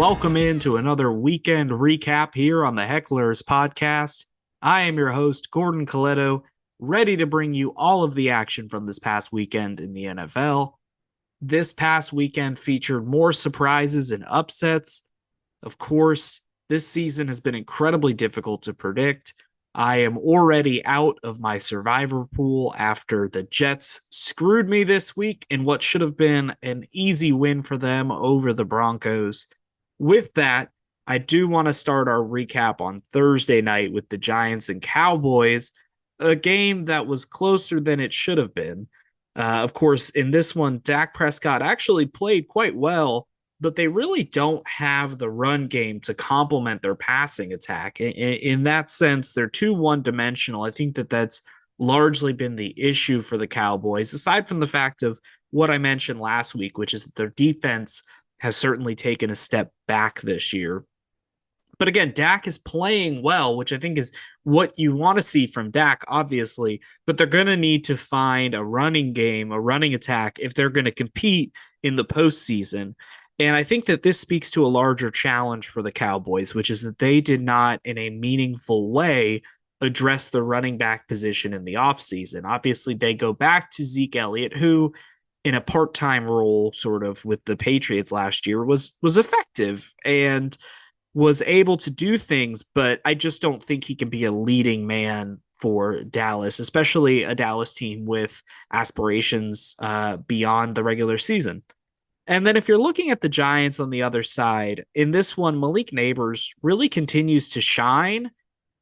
welcome into another weekend recap here on the Hecklers Podcast. I am your host, Gordon Coletto, ready to bring you all of the action from this past weekend in the NFL. This past weekend featured more surprises and upsets. Of course, this season has been incredibly difficult to predict. I am already out of my survivor pool after the Jets screwed me this week in what should have been an easy win for them over the Broncos. With that, I do want to start our recap on Thursday night with the Giants and Cowboys, a game that was closer than it should have been. Of course, in this one, Dak Prescott actually played quite well, but they really don't have the run game to complement their passing attack. In that sense, they're too one-dimensional. I think that that's largely been the issue for the Cowboys, aside from the fact of what I mentioned last week, which is that their defense has certainly taken a step back this year. But again, Dak is playing well, which I think is what you want to see from Dak, obviously. But they're going to need to find a running game, a running attack, if they're going to compete in the postseason. And I think that this speaks to a larger challenge for the Cowboys, which is that they did not, in a meaningful way, address the running back position in the offseason. Obviously, they go back to Zeke Elliott, who, in a part-time role, sort of with the Patriots last year, was effective and was able to do things, but I just don't think he can be a leading man for Dallas, especially a Dallas team with aspirations beyond the regular season. And then if you're looking at the Giants on the other side, in this one, Malik Neighbors really continues to shine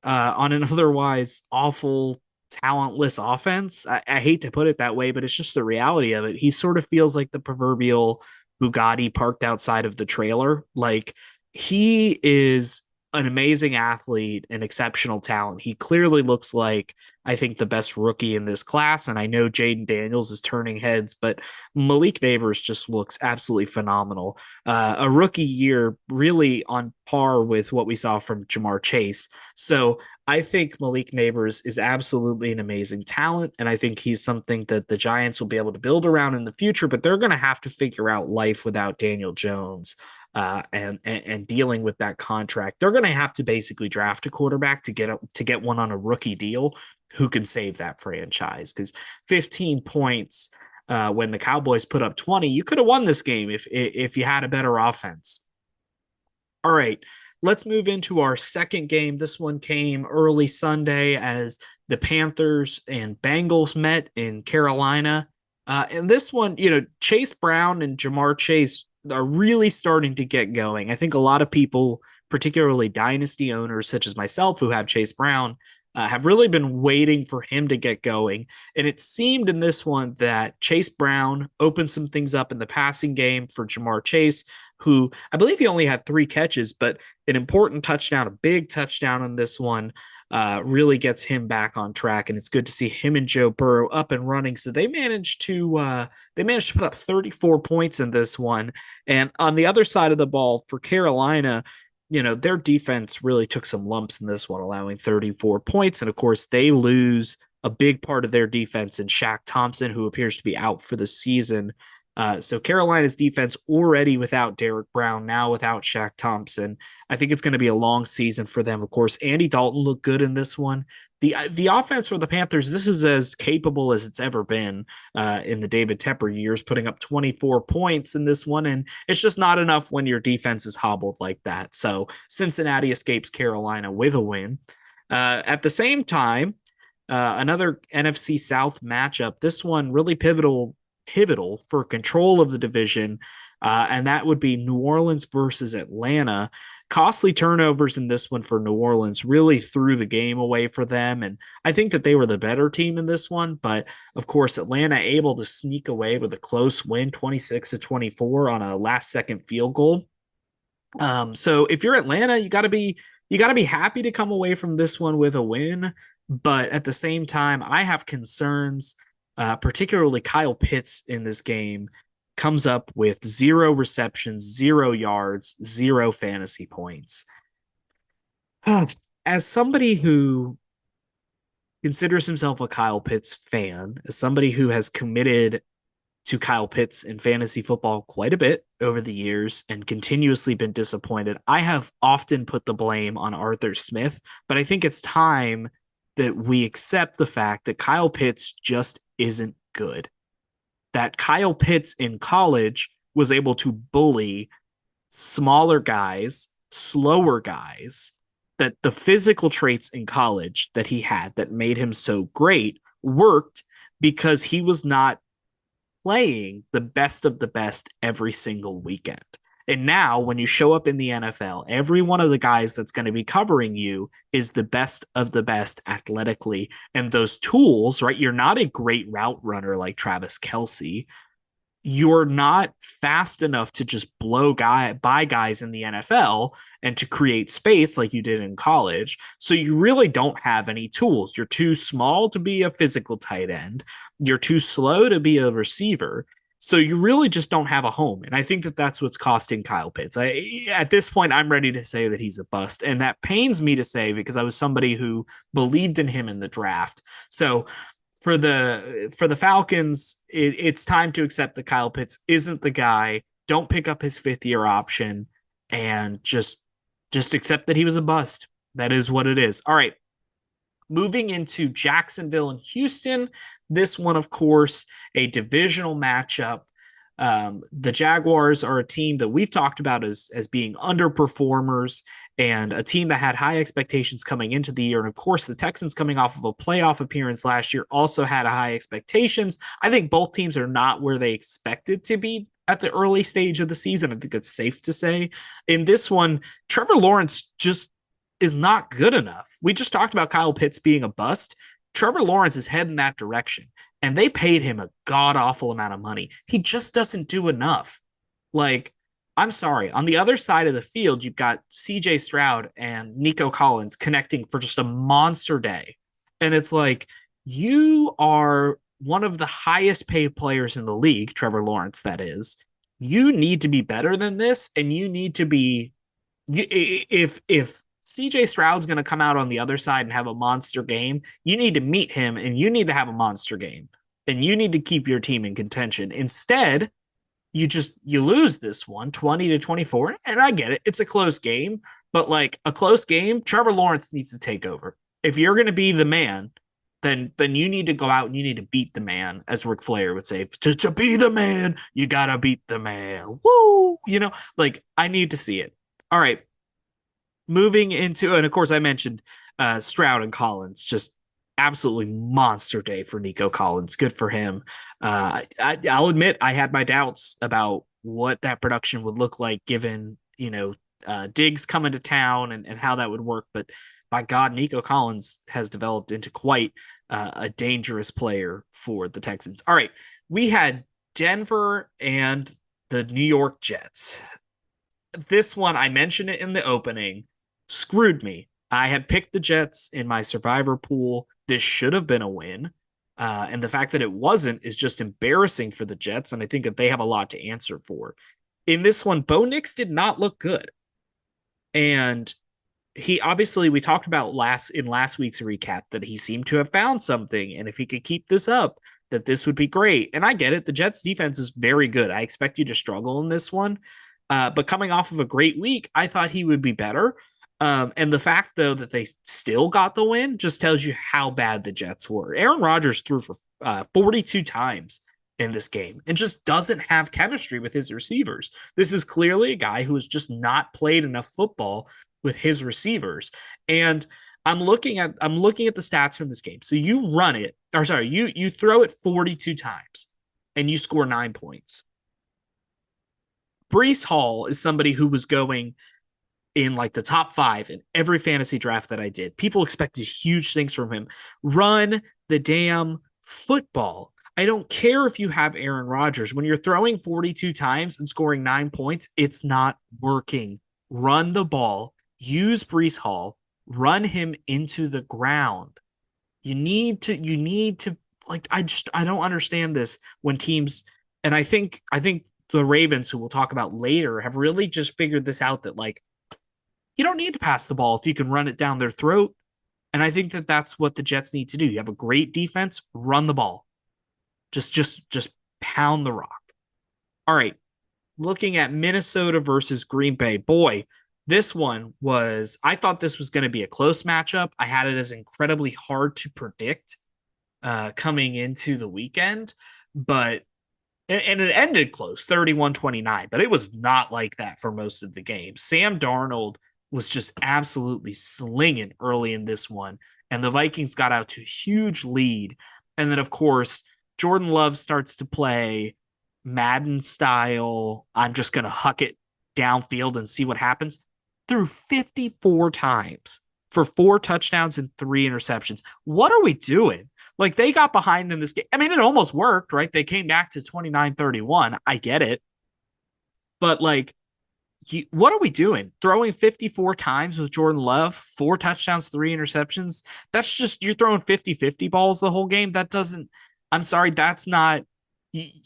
on an otherwise awful, talentless offense. I hate to put it that way, but it's just the reality of it. He sort of feels like the proverbial Bugatti parked outside of the trailer. Like, he is an amazing athlete, an exceptional talent. He clearly looks like, I think, the best rookie in this class. And I know Jaden Daniels is turning heads, but Malik Neighbors just looks absolutely phenomenal. A rookie year really on par with what we saw from Jamar Chase. So I think Malik Neighbors is absolutely an amazing talent. And I think he's something that the Giants will be able to build around in the future, but they're going to have to figure out life without Daniel Jones. And dealing with that contract, they're going to have to basically draft a quarterback to get one on a rookie deal who can save that franchise. Because 15 points when the Cowboys put up 20, you could have won this game if you had a better offense. All right, let's move into our second game. This one came early Sunday as the Panthers and Bengals met in Carolina. And this one, Chase Brown and Jamar Chase are really starting to get going. I think a lot of people, particularly dynasty owners such as myself who have Chase Brown, have really been waiting for him to get going. And it seemed in this one that Chase Brown opened some things up in the passing game for Jamar Chase, who I believe he only had 3 catches, but an important touchdown, a big touchdown on this one, really gets him back on track. And it's good to see him and Joe Burrow up and running. So they managed to put up 34 points in this one. And on the other side of the ball for Carolina, their defense really took some lumps in this one, allowing 34 points. And of course, they lose a big part of their defense in Shaq Thompson, who appears to be out for the season. So Carolina's defense already without Derek Brown, now without Shaq Thompson. I think it's going to be a long season for them. Of course, Andy Dalton looked good in this one. The offense for the Panthers, this is as capable as it's ever been in the David Tepper years, putting up 24 points in this one. And it's just not enough when your defense is hobbled like that. So Cincinnati escapes Carolina with a win. At the same time, another NFC South matchup, this one really pivotal for control of the division, and that would be New Orleans versus Atlanta. Costly turnovers in this one for New Orleans really threw the game away for them, and I think that they were the better team in this one, but of course Atlanta able to sneak away with a close win, 26-24 on a last-second field goal. So if you're Atlanta, you got to be happy to come away from this one with a win, but at the same time, I have concerns. Particularly Kyle Pitts in this game comes up with 0 receptions, 0 yards, 0 fantasy points. As somebody who considers himself a Kyle Pitts fan, as somebody who has committed to Kyle Pitts in fantasy football quite a bit over the years and continuously been disappointed. I have often put the blame on Arthur Smith, but I think it's time that we accept the fact that Kyle Pitts just isn't good. That Kyle Pitts in college was able to bully smaller guys, slower guys, that the physical traits in college that he had that made him so great worked because he was not playing the best of the best every single weekend. And now, when you show up in the NFL, every one of the guys that's going to be covering you is the best of the best athletically. And those tools, right? You're not a great route runner like Travis Kelce. You're not fast enough to just blow by guys in the NFL and to create space like you did in college. So you really don't have any tools. You're too small to be a physical tight end. You're too slow to be a receiver. So you really just don't have a home. And I think that that's what's costing Kyle Pitts. At this point, I'm ready to say that he's a bust. And that pains me to say because I was somebody who believed in him in the draft. So for the Falcons, it's time to accept that Kyle Pitts isn't the guy. Don't pick up his 5th-year option and just accept that he was a bust. That is what it is. All right. Moving into Jacksonville and Houston, this one, of course, a divisional matchup. The Jaguars are a team that we've talked about as being underperformers and a team that had high expectations coming into the year. And of course, the Texans, coming off of a playoff appearance last year, also had high expectations. I think both teams are not where they expected to be at the early stage of the season. I think it's safe to say. In this one, Trevor Lawrence just is not good enough. We just talked about Kyle Pitts being a bust. Trevor Lawrence is heading that direction, and they paid him a god-awful amount of money. He just doesn't do enough. Like, I'm sorry. On the other side of the field, you've got CJ Stroud and Nico Collins connecting for just a monster day. And it's like, you are one of the highest paid players in the league, Trevor Lawrence, that is. You need to be better than this, and you need to be, if CJ Stroud's going to come out on the other side and have a monster game, you need to meet him and you need to have a monster game and you need to keep your team in contention. Instead, you lose this one 20-24. And I get it. It's a close game, but like a close game, Trevor Lawrence needs to take over. If you're going to be the man, then you need to go out and you need to beat the man, as Ric Flair would say. To be the man, you got to beat the man. Woo! Like, I need to see it. All right. Moving into, and of course, I mentioned Stroud and Collins, just absolutely monster day for Nico Collins. Good for him. I'll admit I had my doubts about what that production would look like given, Diggs coming to town and how that would work. But by God, Nico Collins has developed into quite a dangerous player for the Texans. All right, we had Denver and the New York Jets. This one, I mentioned it in the opening, screwed me. I had picked the Jets in my survivor pool. This should have been a win. And the fact that it wasn't is just embarrassing for the Jets. And I think that they have a lot to answer for. In this one, Bo Nix did not look good. And he obviously, we talked about last week's recap that he seemed to have found something. And if he could keep this up, that this would be great. And I get it. The Jets defense is very good. I expect you to struggle in this one. But coming off of a great week, I thought he would be better. And the fact, though, that they still got the win just tells you how bad the Jets were. Aaron Rodgers threw for 42 times in this game and just doesn't have chemistry with his receivers. This is clearly a guy who has just not played enough football with his receivers. And I'm looking at the stats from this game. So you throw it 42 times and you score 9 points. Breece Hall is somebody who was going in like the top 5 in every fantasy draft that I did. People expected huge things from him. Run the damn football. I don't care if you have Aaron Rodgers. When you're throwing 42 times and scoring 9 points, it's not working. Run the ball. Use Breece Hall. Run him into the ground. You need to like, I don't understand this when teams, and I think the Ravens, who we'll talk about later, have really just figured this out that like, you don't need to pass the ball if you can run it down their throat. And I think that that's what the Jets need to do. You have a great defense, run the ball. Just pound the rock. All right, looking at Minnesota versus Green Bay. Boy, this one was, I thought this was going to be a close matchup. I had it as incredibly hard to predict coming into the weekend, but and it ended close, 31-29, but it was not like that for most of the game. Sam Darnold was just absolutely slinging early in this one, and the Vikings got out to a huge lead. And then, of course, Jordan Love starts to play Madden style. I'm just going to huck it downfield and see what happens. Threw 54 times for 4 touchdowns and 3 interceptions. What are we doing? Like, they got behind in this game. I mean, it almost worked, right? They came back to 29-31. I get it. But, like, what are we doing? Throwing 54 times with Jordan Love, 4 touchdowns, 3 interceptions. That's just, you're throwing 50-50 balls the whole game. That doesn't, I'm sorry, that's not,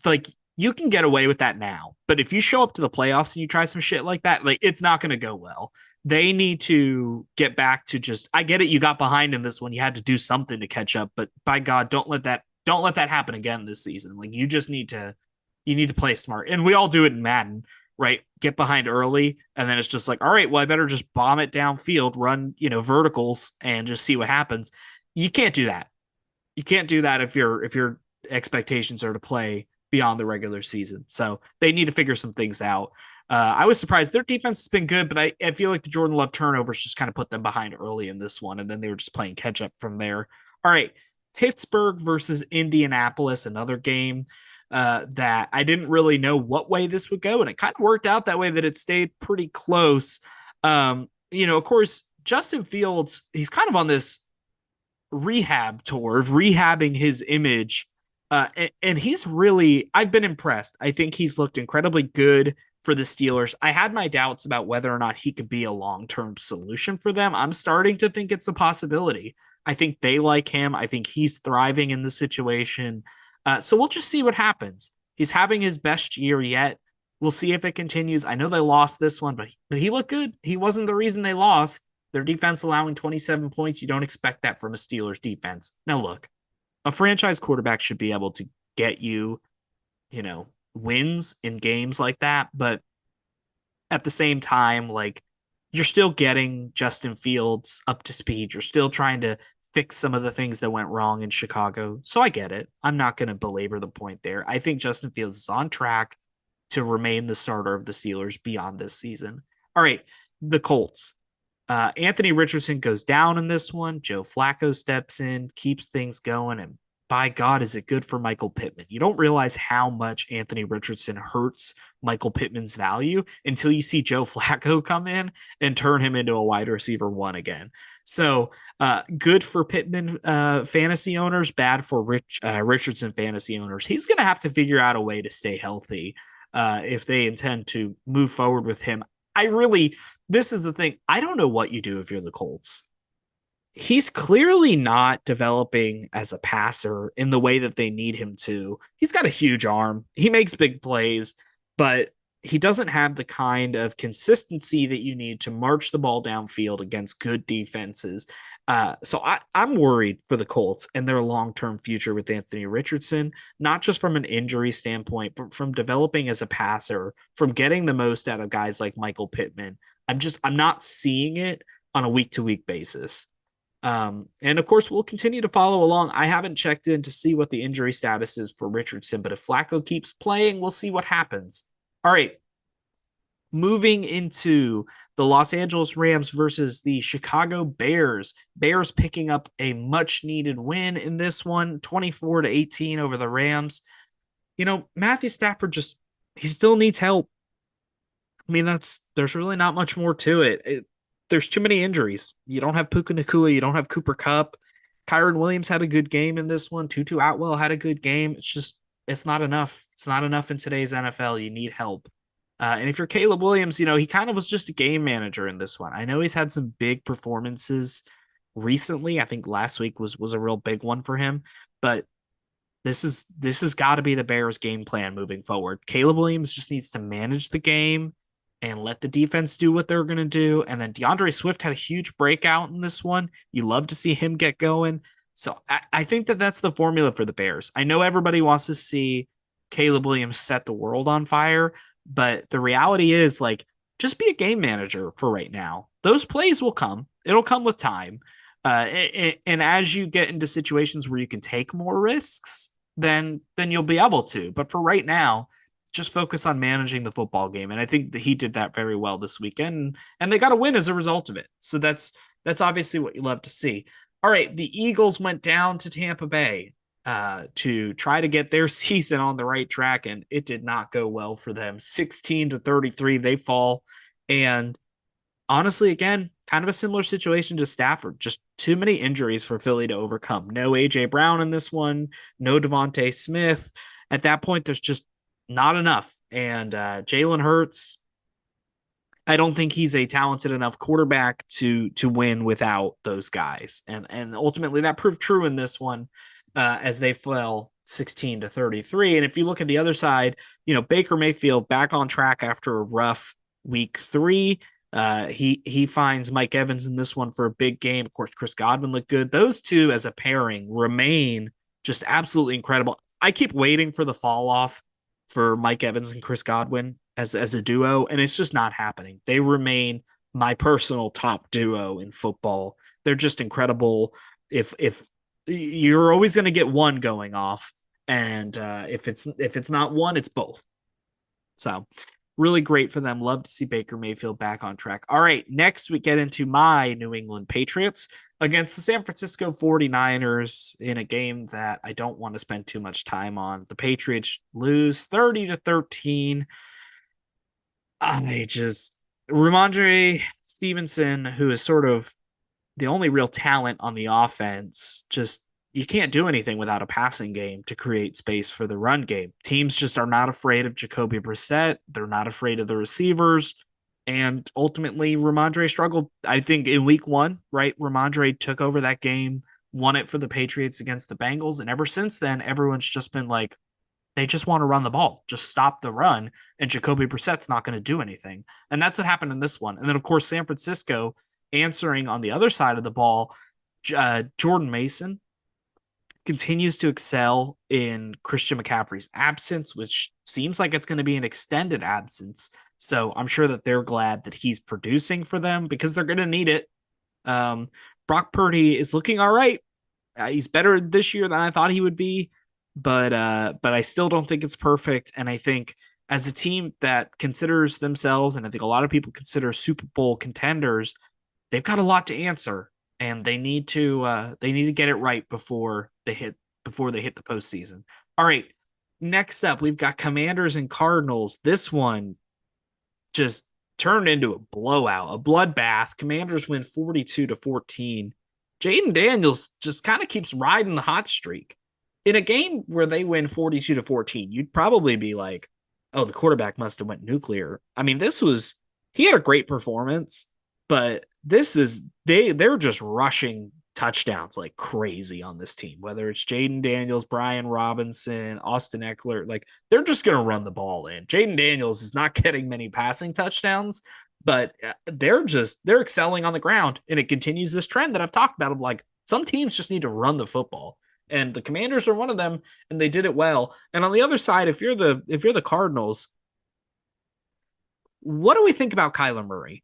like, you can get away with that now. But if you show up to the playoffs and you try some shit like that, like, it's not going to go well. They need to get back to just, I get it, you got behind in this one. You had to do something to catch up, but by God, don't let that happen again this season. Like, you need to play smart. And we all do it in Madden, right? Get behind early, and then it's just like, all right, well, I better just bomb it downfield, run, verticals, and just see what happens. You can't do that. You can't do that if your expectations are to play beyond the regular season. So they need to figure some things out. I was surprised. Their defense has been good, but I feel like the Jordan Love turnovers just kind of put them behind early in this one, and then they were just playing catch up from there. All right, Pittsburgh versus Indianapolis, another game that I didn't really know what way this would go, and it kind of worked out that way, that it stayed pretty close. Of course, Justin Fields, he's kind of on this rehab tour of rehabbing his image. And he's really, I've been impressed. I think he's looked incredibly good for the Steelers. I had my doubts about whether or not he could be a long-term solution for them. I'm starting to think it's a possibility. I think they like him. I think he's thriving in the situation. So we'll just see what happens. He's having his best year yet. We'll see if it continues. I know they lost this one, but he looked good. He wasn't the reason they lost. Their defense allowing 27 points. You don't expect that from a Steelers defense. Now, look, a franchise quarterback should be able to get you, wins in games like that. But at the same time, like, you're still getting Justin Fields up to speed. You're still trying to fix some of the things that went wrong in Chicago. So I get it. I'm not going to belabor the point there. I think Justin Fields is on track to remain the starter of the Steelers beyond this season. All right, the Colts. Anthony Richardson goes down in this one. Joe Flacco steps in, keeps things going, and by God, is it good for Michael Pittman. You don't realize how much Anthony Richardson hurts Michael Pittman's value until you see Joe Flacco come in and turn him into a wide receiver 1 again. So good for Pittman fantasy owners, bad for Richardson fantasy owners. He's going to have to figure out a way to stay healthy if they intend to move forward with him. This is the thing. I don't know what you do if you're the Colts. He's clearly not developing as a passer in the way that they need him to. He's got a huge arm. He makes big plays, but he doesn't have the kind of consistency that you need to march the ball downfield against good defenses. So I'm worried for the Colts and their long-term future with Anthony Richardson, not just from an injury standpoint, but from developing as a passer, from getting the most out of guys like Michael Pittman. I'm not seeing it on a week-to-week basis. And of course, we'll continue to follow along. I haven't checked in to see what the injury status is for Richardson, but if Flacco keeps playing, we'll see what happens. All right. Moving into the Los Angeles Rams versus the Chicago Bears. Bears picking up a much needed win in this one, 24-18 over the Rams. Matthew Stafford he still needs help. I mean, there's really not much more to it. There's too many injuries. You don't have Puka Nacua. You don't have Cooper Kupp. Kyron Williams had a good game in this one. Tutu Atwell had a good game. It's not enough. It's not enough in today's NFL. You need help. And if you're Caleb Williams, he kind of was just a game manager in this one. I know he's had some big performances recently. I think last week was a real big one for him. But this has got to be the Bears' game plan moving forward. Caleb Williams just needs to manage the game and let the defense do what they're going to do. And then DeAndre Swift had a huge breakout in this one. You love to see him get going. So I think that's the formula for the Bears. I know everybody wants to see Caleb Williams set the world on fire. But the reality is, like, just be a game manager for right now. Those plays will come. It'll come with time. And as you get into situations where you can take more risks, then you'll be able to. But for right now, just focus on managing the football game. And I think that he did that very well this weekend. And they got a win as a result of it. So that's obviously what you love to see. All right, the Eagles went down to Tampa Bay to try to get their season on the right track, and it did not go well for them. 16-33, they fall. And honestly, again, kind of a similar situation to Stafford. Just too many injuries for Philly to overcome. No A.J. Brown in this one, no Devontae Smith. At that point, there's just not enough. And Jalen Hurts, I don't think he's a talented enough quarterback to win without those guys. And ultimately, that proved true in this one as they fell 16-33. And if you look at the other side, Baker Mayfield back on track after a rough week 3. He finds Mike Evans in this one for a big game. Of course, Chris Godwin looked good. Those two as a pairing remain just absolutely incredible. I keep waiting for the fall off for Mike Evans and Chris Godwin as a duo, and it's just not happening. They remain my personal top duo in football. They're just incredible. If you're always going to get one going off, and if it's not one, it's both. So really great for them. Love to see Baker Mayfield back on track. All right, next we get into my New England Patriots against the San Francisco 49ers in a game that I don't want to spend too much time on. The Patriots lose 30-13. Ramondre Stevenson, who is sort of the only real talent on the offense, just you can't do anything without a passing game to create space for the run game. Teams just are not afraid of Jacoby Brissett. They're not afraid of the receivers. And ultimately, Ramondre struggled, I think, in week 1, right? Ramondre took over that game, won it for the Patriots against the Bengals. And ever since then, everyone's just been like, they just want to run the ball. Just stop the run, and Jacoby Brissett's not going to do anything. And that's what happened in this one. And then, of course, San Francisco answering on the other side of the ball. Jordan Mason continues to excel in Christian McCaffrey's absence, which seems like it's going to be an extended absence. So I'm sure that they're glad that he's producing for them because they're going to need it. Brock Purdy is looking all right. He's better this year than I thought he would be. But I still don't think it's perfect. And I think as a team that considers themselves, and I think a lot of people consider Super Bowl contenders, they've got a lot to answer, and they need to get it right before they hit the postseason. All right, next up we've got Commanders and Cardinals. This one just turned into a blowout, a bloodbath. Commanders win 42-14. Jaden Daniels just kind of keeps riding the hot streak. In a game where they win 42-14, you'd probably be like, oh, the quarterback must have went nuclear. I mean, he had a great performance, but they're just rushing touchdowns like crazy on this team, whether it's Jaden Daniels, Brian Robinson, Austin Eckler, like they're just going to run the ball in. Jaden Daniels is not getting many passing touchdowns, but they're excelling on the ground. And it continues this trend that I've talked about of like, some teams just need to run the football. And the Commanders are one of them, and they did it well. And on the other side, if you're the Cardinals, what do we think about Kyler Murray?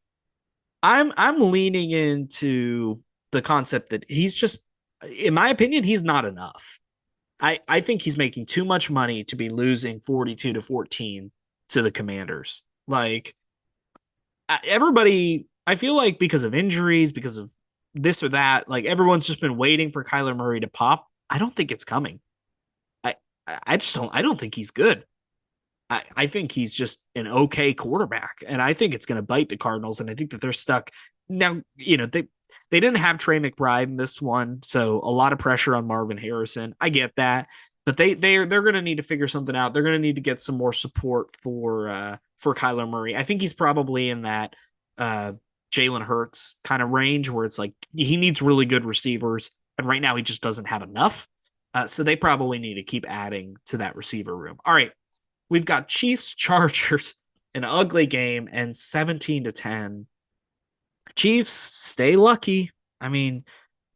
I'm leaning into the concept that he's just, in my opinion, he's not enough. I think he's making too much money to be losing 42-14 to the Commanders. Like everybody, I feel like because of injuries, because of this or that, like everyone's just been waiting for Kyler Murray to pop. I don't think it's coming. I don't think he's good. I think he's just an okay quarterback, and I think it's going to bite the Cardinals, and I think that they're stuck. Now, they didn't have Trey McBride in this one, so a lot of pressure on Marvin Harrison. I get that, but they're going to need to figure something out. They're going to need to get some more support for Kyler Murray. I think he's probably in that Jalen Hurts kind of range where it's like he needs really good receivers. And right now he just doesn't have enough. So they probably need to keep adding to that receiver room. All right. We've got Chiefs Chargers, an ugly game, and 17-10. Chiefs stay lucky. I mean,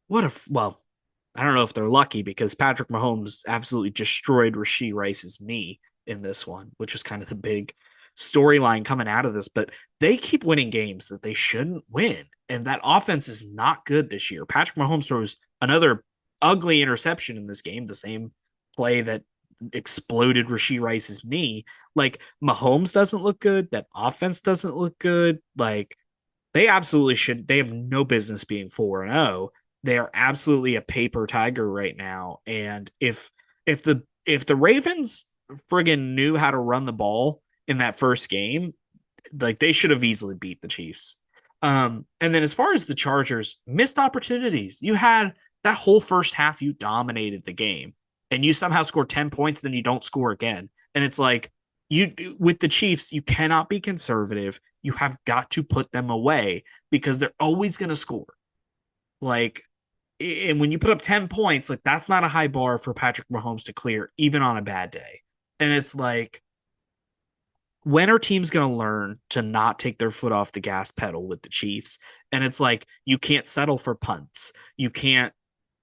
I don't know if they're lucky because Patrick Mahomes absolutely destroyed Rashee Rice's knee. in this one, which was kind of the big storyline coming out of this. But they keep winning games that they shouldn't win. And that offense is not good this year. Patrick Mahomes throws another ugly interception in this game, the same play that exploded Rashee Rice's knee. Like, Mahomes doesn't look good. That offense doesn't look good. Like, they absolutely should. They have no business being 4-0. They are absolutely a paper tiger right now. And if the Ravens friggin' knew how to run the ball in that first game, like, they should have easily beat the Chiefs. And then as far as the Chargers, missed opportunities. You had that whole first half, you dominated the game, and you somehow score 10 points, then you don't score again. And it's like, you with the Chiefs, you cannot be conservative. You have got to put them away because they're always going to score. Like, and when you put up 10 points, like, that's not a high bar for Patrick Mahomes to clear, even on a bad day. And it's like, when are teams going to learn to not take their foot off the gas pedal with the Chiefs? And it's like, you can't settle for punts. You can't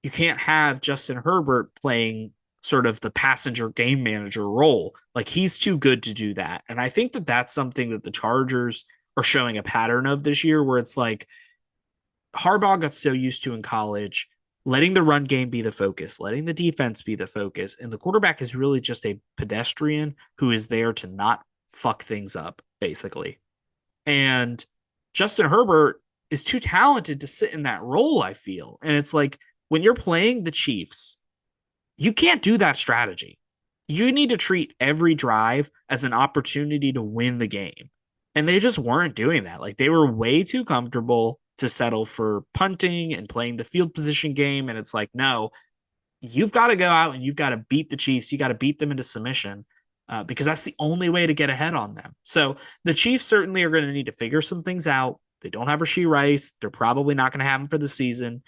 have Justin Herbert playing sort of the passenger game manager role. Like, he's too good to do that. And I think that that's something that the Chargers are showing a pattern of this year, where it's like, Harbaugh got so used to in college, letting the run game be the focus, letting the defense be the focus. And the quarterback is really just a pedestrian who is there to not fuck things up, basically. And Justin Herbert is too talented to sit in that role, I feel. And it's like, when you're playing the Chiefs, you can't do that strategy. You need to treat every drive as an opportunity to win the game. And they just weren't doing that. Like, they were way too comfortable to settle for punting and playing the field position game. And it's like, no, you've got to go out and you've got to beat the Chiefs. You got to beat them into submission, because that's the only way to get ahead on them. So the Chiefs certainly are going to need to figure some things out. They don't have Rashee Rice. They're probably not going to have him for the season.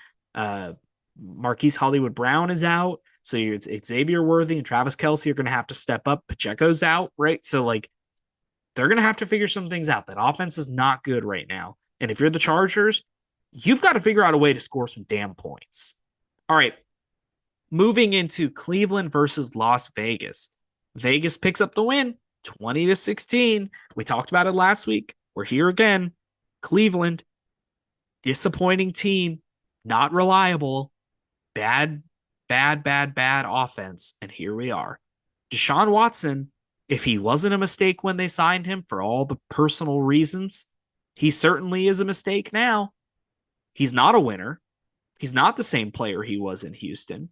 Marquise Hollywood Brown is out. So it's Xavier Worthy and Travis Kelce are going to have to step up. Pacheco's out, right? So, like, they're going to have to figure some things out. That offense is not good right now. And if you're the Chargers, you've got to figure out a way to score some damn points. All right. Moving into Cleveland versus Las Vegas. Vegas picks up the win, 20-16. We talked about it last week. We're here again. Cleveland, disappointing team, not reliable, bad offense. And here we are. Deshaun Watson, if he wasn't a mistake when they signed him for all the personal reasons, he certainly is a mistake now. He's not a winner. He's not the same player he was in Houston.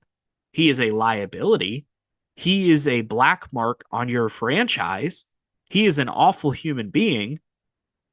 He is a liability. He is a black mark on your franchise. He is an awful human being.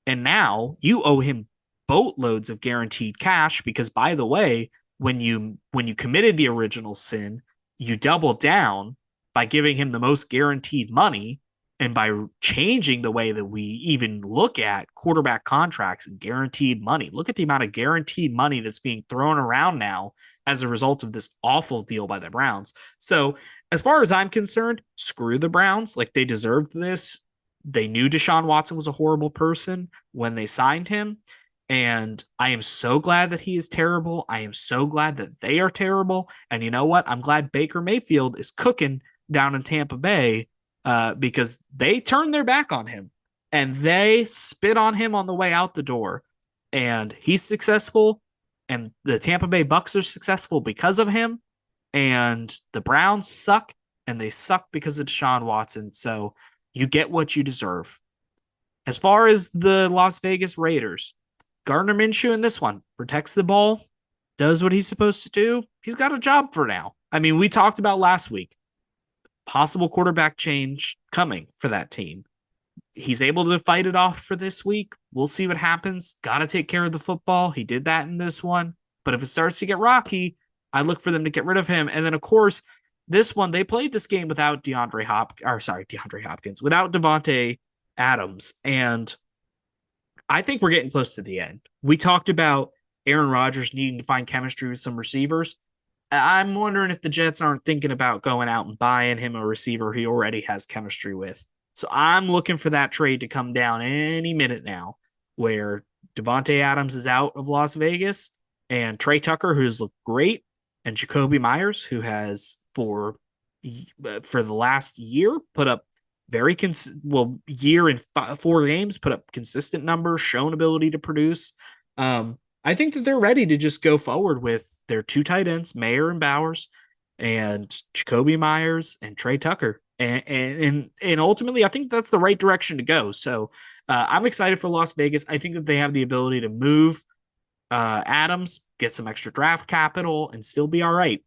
And now you owe him boatloads of guaranteed cash because, by the way, when you committed the original sin, you doubled down by giving him the most guaranteed money, and by changing the way that we even look at quarterback contracts and guaranteed money. Look at the amount of guaranteed money that's being thrown around now as a result of this awful deal by the Browns. So as far as I'm concerned, screw the Browns. Like, they deserved this. They knew Deshaun Watson was a horrible person when they signed him. And I am so glad that he is terrible. I am so glad that they are terrible. And you know what? I'm glad Baker Mayfield is cooking down in Tampa Bay, because they turned their back on him and they spit on him on the way out the door. And he's successful, and the Tampa Bay Bucks are successful because of him. And the Browns suck, and they suck because of Deshaun Watson. So you get what you deserve. As far as the Las Vegas Raiders, Gardner Minshew in this one protects the ball, does what he's supposed to do. He's got a job for now. I mean, we talked about last week, possible quarterback change coming for that team. He's able to fight it off for this week. We'll see what happens. Got to take care of the football. He did that in this one. But if it starts to get rocky, I look for them to get rid of him. And then, of course, this one, they played this game without DeAndre Hopkins, without Devontae Adams. And I think we're getting close to the end. We talked about Aaron Rodgers needing to find chemistry with some receivers. I'm wondering if the Jets aren't thinking about going out and buying him a receiver he already has chemistry with. So I'm looking for that trade to come down any minute now, where Devontae Adams is out of Las Vegas, and Trey Tucker, who's looked great, and Jacoby Myers, who has for the last year put up year in 4 games, put up consistent numbers, shown ability to produce. I think that they're ready to just go forward with their 2 tight ends, Mayer and Bowers, and Jacoby Myers and Trey Tucker. And ultimately, I think that's the right direction to go. So I'm excited for Las Vegas. I think that they have the ability to move Adams, get some extra draft capital, and still be all right.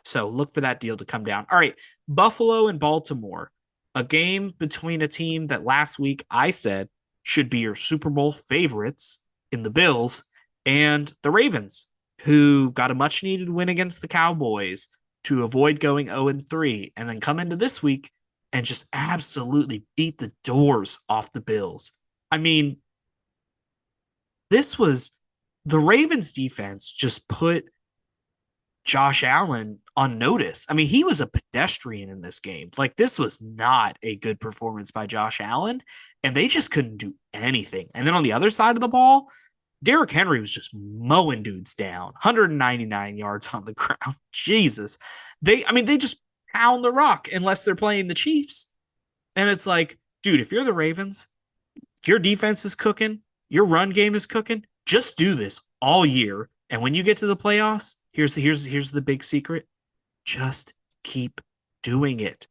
So look for that deal to come down. All right, Buffalo and Baltimore, a game between a team that last week I said should be your Super Bowl favorites in the Bills and the Ravens, who got a much needed win against the Cowboys to avoid going 0-3, and then come into this week and just absolutely beat the doors off the Bills. I mean, this was the Ravens defense just put Josh Allen on notice. I mean, he was a pedestrian in this game. Like, this was not a good performance by Josh Allen, and they just couldn't do anything. And then on the other side of the ball, Derrick Henry was just mowing dudes down, 199 yards on the ground. Jesus. They just pound the rock unless they're playing the Chiefs. And it's like, dude, if you're the Ravens, your defense is cooking, your run game is cooking, just do this all year. And when you get to the playoffs, here's the big secret. Just keep doing it.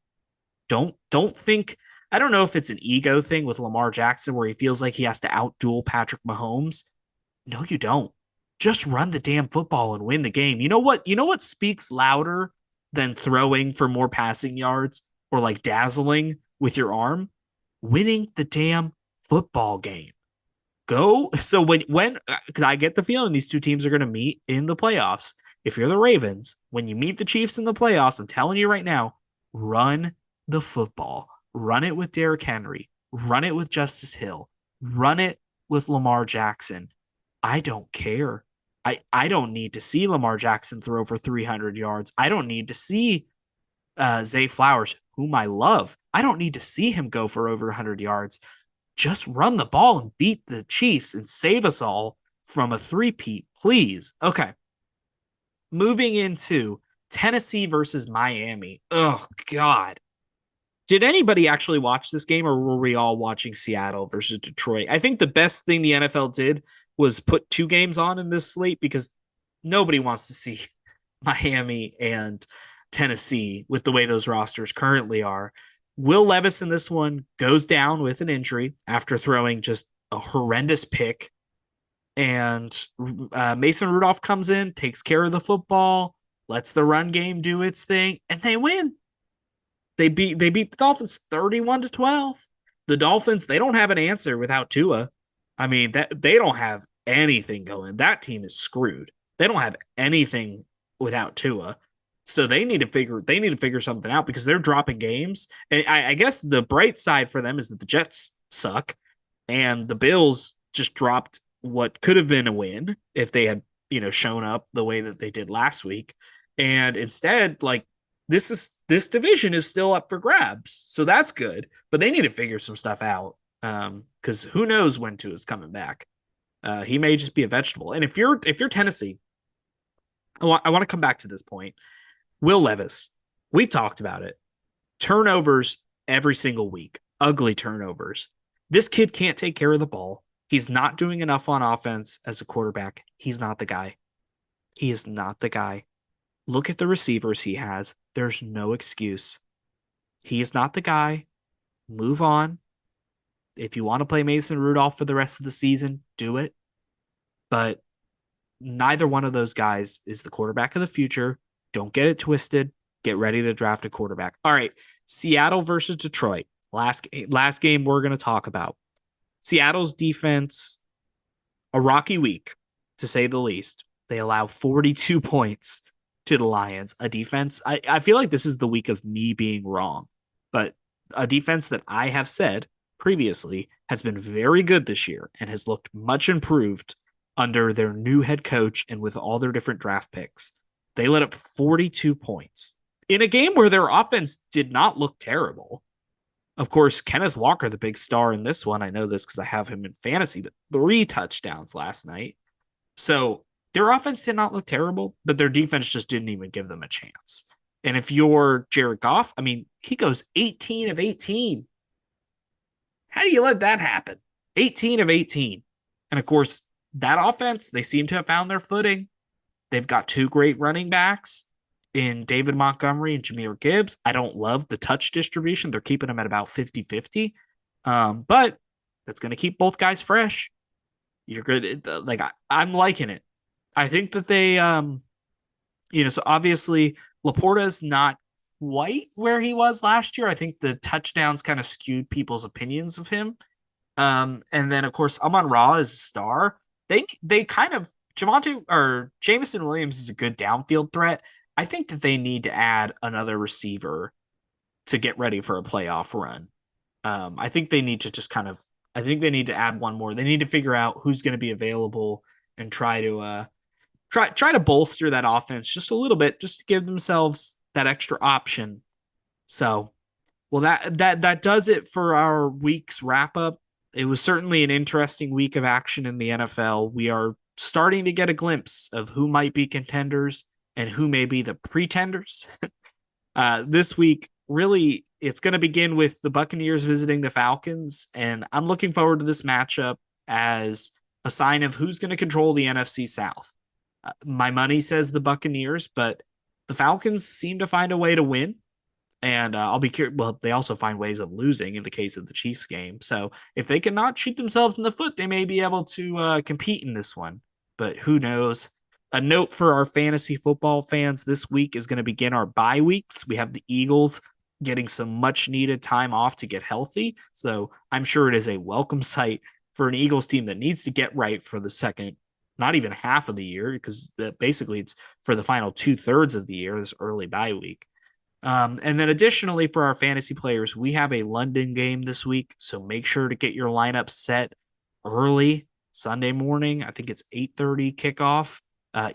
Don't think, I don't know if it's an ego thing with Lamar Jackson where he feels like he has to outduel Patrick Mahomes. No, you don't. Just run the damn football and win the game. You know what speaks louder than throwing for more passing yards or like dazzling with your arm? Winning the damn football game. Go. So when because I get the feeling these two teams are going to meet in the playoffs. If you're the Ravens, when you meet the Chiefs in the playoffs, I'm telling you right now, run the football. Run it with Derrick Henry. Run it with Justice Hill. Run it with Lamar Jackson. I don't care. I don't need to see Lamar Jackson throw for 300 yards. I don't need to see Zay Flowers, whom I love. I don't need to see him go for over 100 yards. Just run the ball and beat the Chiefs and save us all from a three-peat, please. Okay. Moving into Tennessee versus Miami. Oh, God. Did anybody actually watch this game, or were we all watching Seattle versus Detroit? I think the best thing the NFL did was put 2 games on in this slate because nobody wants to see Miami and Tennessee with the way those rosters currently are. Will Levis in this one goes down with an injury after throwing just a horrendous pick. And Mason Rudolph comes in, takes care of the football, lets the run game do its thing, and they win. They beat the Dolphins 31-12. The Dolphins, they don't have an answer without Tua. I mean, that they don't have anything going. That team is screwed. They don't have anything without Tua. So they need to figure something out because they're dropping games. And I guess the bright side for them is that the Jets suck and the Bills just dropped what could have been a win if they had, shown up the way that they did last week. And instead, like, this division is still up for grabs. So that's good, but they need to figure some stuff out. Because who knows when Tua's coming back. He may just be a vegetable. And if you're Tennessee, I want to come back to this point. Will Levis, we talked about it. Turnovers every single week. Ugly turnovers. This kid can't take care of the ball. He's not doing enough on offense as a quarterback. He's not the guy. He is not the guy. Look at the receivers he has. There's no excuse. He is not the guy. Move on. If you want to play Mason Rudolph for the rest of the season, do it. But neither one of those guys is the quarterback of the future. Don't get it twisted. Get ready to draft a quarterback. All right, Seattle versus Detroit. Last game we're going to talk about. Seattle's defense, a rocky week, to say the least. They allow 42 points to the Lions. A defense, I feel like this is the week of me being wrong, but a defense that I have said previously has been very good this year and has looked much improved under their new head coach and with all their different draft picks. They let up 42 points in a game where their offense did not look terrible. Of course, Kenneth Walker, the big star in this one, I know this because I have him in fantasy, but 3 touchdowns last night. So their offense did not look terrible, but their defense just didn't even give them a chance. And if you're Jared Goff, I mean, he goes 18 of 18. How do you let that happen? 18 of 18. And of course, that offense, they seem to have found their footing. They've got two great running backs in David Montgomery and Jahmyr Gibbs. I don't love the touch distribution. They're keeping them at about 50-50. But that's going to keep both guys fresh. You're good. Like, I'm liking it. I think that they, so obviously Laporta is not quite where he was last year. I think the touchdowns kind of skewed people's opinions of him. And then of course Amon-Ra is a star. They kind of Javonte or Jameson Williams is a good downfield threat. I think that they need to add another receiver to get ready for a playoff run. I think they need to just I think they need to add one more. They need to figure out who's going to be available and try to bolster that offense just a little bit, just to give themselves that extra option. So, well, that does it for our week's wrap up. It was certainly an interesting week of action in the NFL. We are starting to get a glimpse of who might be contenders and who may be the pretenders. This week, really, it's going to begin with the Buccaneers visiting the Falcons, and I'm looking forward to this matchup as a sign of who's going to control the NFC South. My money says the Buccaneers, but the Falcons seem to find a way to win. And I'll be curious. Well, they also find ways of losing in the case of the Chiefs game. So if they cannot shoot themselves in the foot, they may be able to compete in this one. But who knows? A note for our fantasy football fans, this week is going to begin our bye weeks. We have the Eagles getting some much needed time off to get healthy. So I'm sure it is a welcome sight for an Eagles team that needs to get right for the second, not even half of the year, because basically it's for the final 2/3 of the year, this early bye week. And then additionally for our fantasy players, we have a London game this week. So make sure to get your lineup set early Sunday morning. I think it's 8:30 kickoff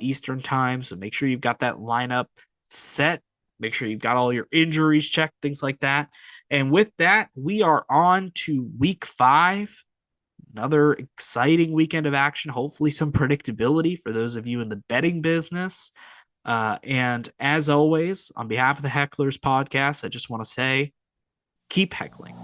Eastern time. So make sure you've got that lineup set. Make sure you've got all your injuries checked, things like that. And with that, we are on to week 5. Another exciting weekend of action, hopefully some predictability for those of you in the betting business. And as always, on behalf of the Hecklers Podcast, I just want to say, keep heckling.